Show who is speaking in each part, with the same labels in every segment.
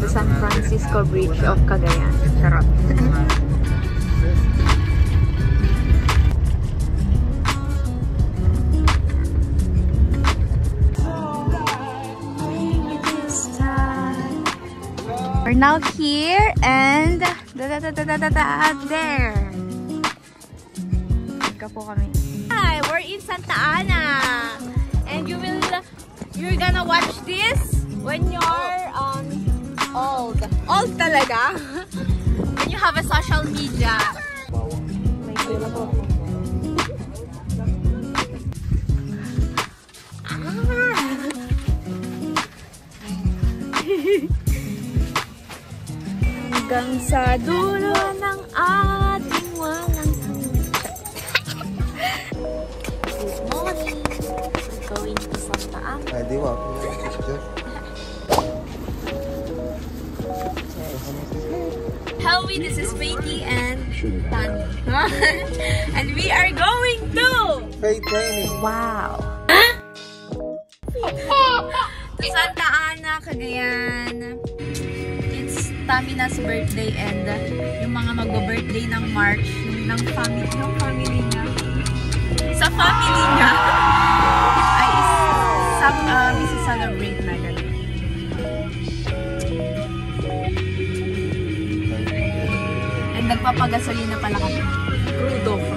Speaker 1: San Francisco Bridge of Cagayan. Charot. We're now here and there. Po kami. Hi, we're in Santa Ana, and you're gonna watch this when you're old talaga. When you have a social media. Hanggang sa dulo ng ating walang going to Santa Ana. Hello, this is Faithy and Tani. And we are going to
Speaker 2: Faith training.
Speaker 1: Wow. To Santa Ana, Cagayan. It's Tamina's birthday and yung mga magbo-birthday ng March, ng family niya. Sa family niya ay isi-celebrate na ganun. And nagpapagasolina pala kami. Crudo ka.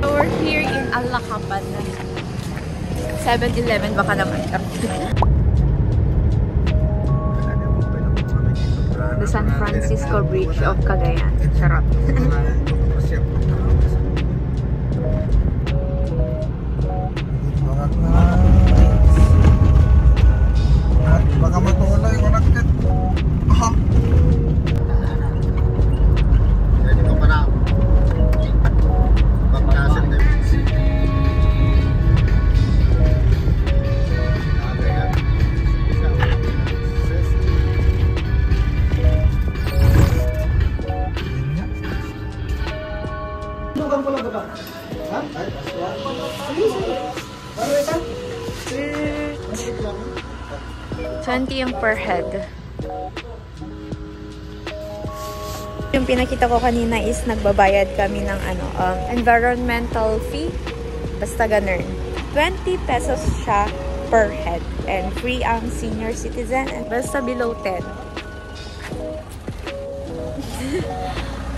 Speaker 1: We're here in Alakapan. 7-Eleven baka naman. The San Francisco Bridge of Cagayan. Charot.
Speaker 2: Baka matulay ko nagkat. $20 yung per head. Yung pinakita ko kanina is nagbabayad kami ng environmental fee. Basta ganun. 20 pesos siya per head. And free ang senior citizen. And basta below 10.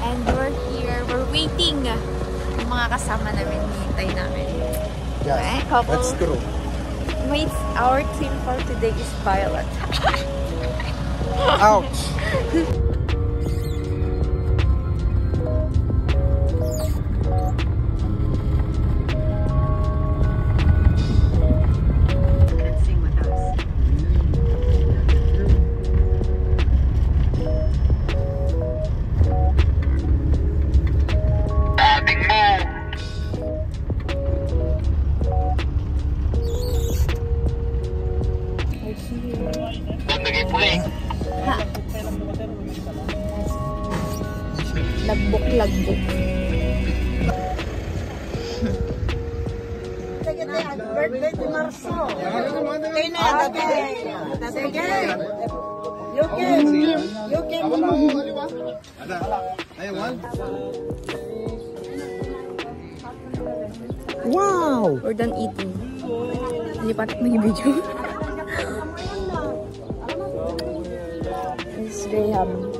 Speaker 2: And we're here. We're waiting. Yung mga kasama namin, hintay namin. Yeah, that's true.
Speaker 1: Wait, our team for today is Violet.
Speaker 2: Ouch!
Speaker 1: Sing with us. Lagbok.
Speaker 3: Birthday di Marso. You can.
Speaker 2: Wow!
Speaker 1: We're done eating. Hindi pa nag-video. It's Graham.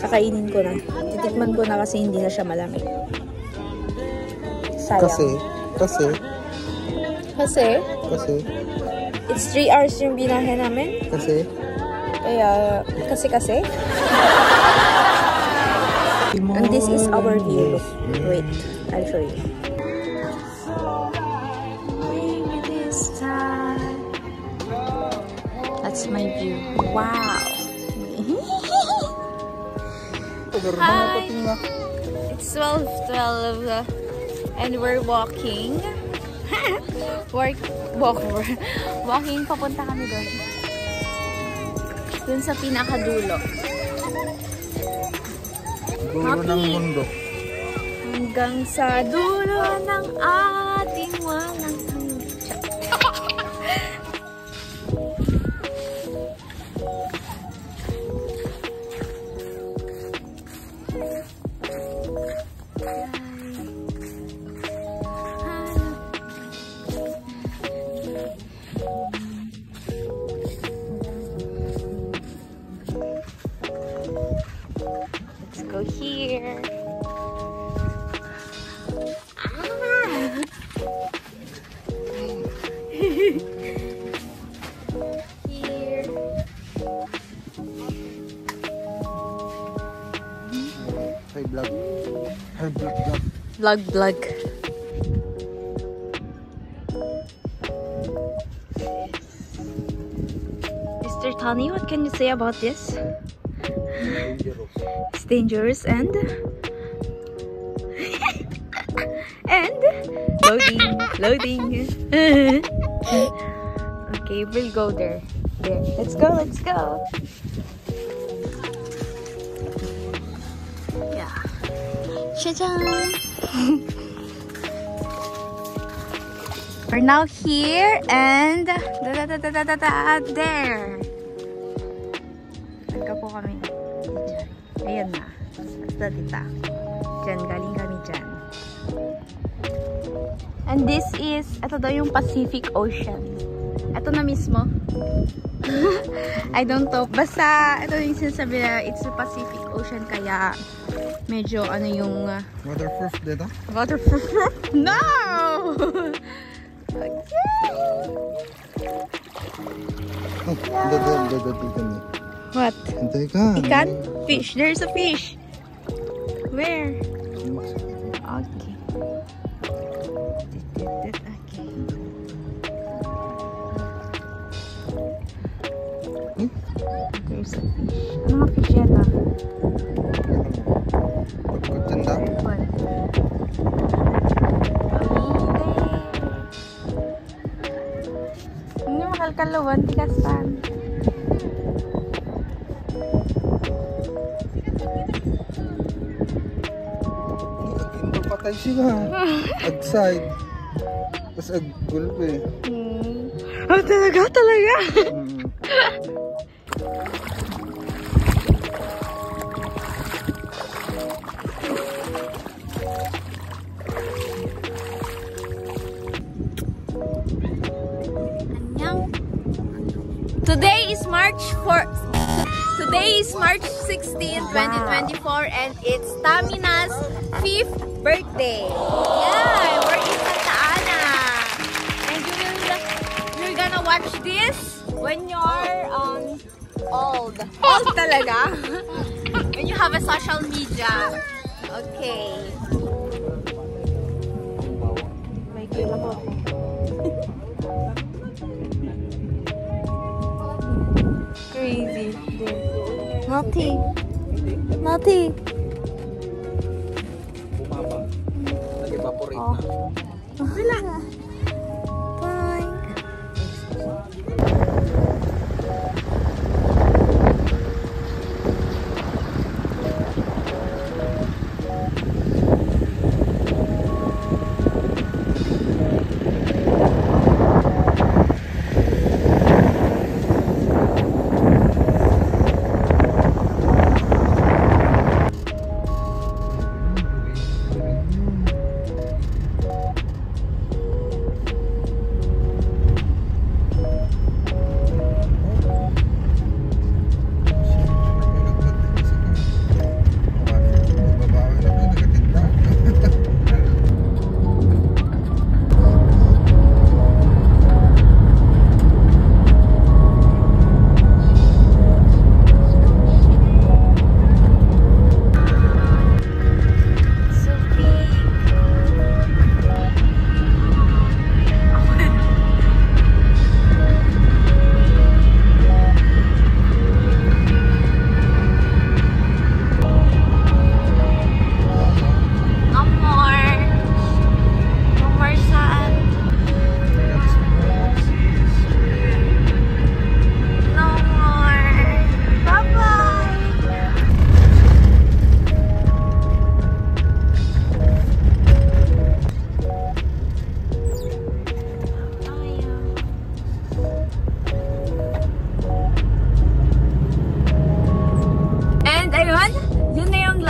Speaker 1: Kakainin ko na. Titikman ko na kasi hindi na siya malamig. Sayang. Kasi? It's 3 hours yung binahe namin. Kaya, kasi. And this is our view. Wait, I'll show you. That's
Speaker 2: is my view. Wow! Hi! It's 12:12 and we're walking. Walking, papunta kami doon. Doon sa pinakadulo.
Speaker 4: Dulo ng mundo.
Speaker 2: Hanggang sa dulo ng ating walang hanggan. Let's go here. Here.
Speaker 4: Hi vlog. Hi vlog.
Speaker 2: Vlog. Mr. Tony, what can you say about this? It's dangerous and loading. Okay, we'll go there. Let's go. Yeah. We're now here and there. Nagka po kami. Ayan na. Basta tita. Diyan, galing kami dyan. And this is, ito daw yung Pacific Ocean. Ito na mismo. I don't know. Basta, ito yung sinasabi na it's the Pacific Ocean. Kaya, medyo ano yung...
Speaker 4: Waterproof dito?
Speaker 2: Waterproof? No! Okay.
Speaker 4: Oh, dito.
Speaker 2: What?
Speaker 4: Hintay ka.
Speaker 2: Ikan? Fish. There's a fish. Where? Okay. There's a fish. Ano mga fish yan ah?
Speaker 4: Pagkutanda?
Speaker 2: What? Hindi makalkalawan. Tikasan.
Speaker 4: Patay siya. Outside. Tapos agulpe.
Speaker 2: Oh, talaga? Today is March 16, 2024 and it's Tamina's 5th birthday. Yeah, we're in Santa Ana. And you're gonna watch this when you're old. Old talaga. When you have a social media. Okay. May kila po. Crazy. Naughty.
Speaker 4: Bumaba. Nag-evaporate
Speaker 2: na. Wala.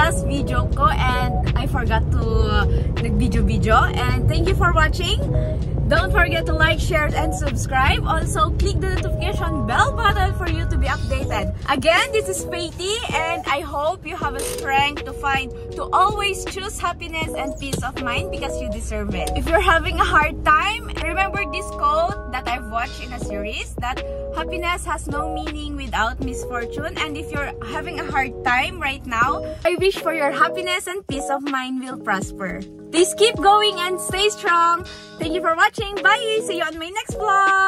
Speaker 1: last video ko and I forgot to nag-video. And thank you for watching. Don't forget to like, share, and subscribe. Also, click the notification bell button for you to be updated. Again, this is Faithy, and I hope you have a strength to always choose happiness and peace of mind because you deserve it. If you're having a hard time, remember this quote that I've watched in a series, that happiness has no meaning without misfortune. And if you're having a hard time right now, I wish for your happiness and peace of mind will prosper. Please keep going and stay strong. Thank you for watching. Bye! See you on my next vlog!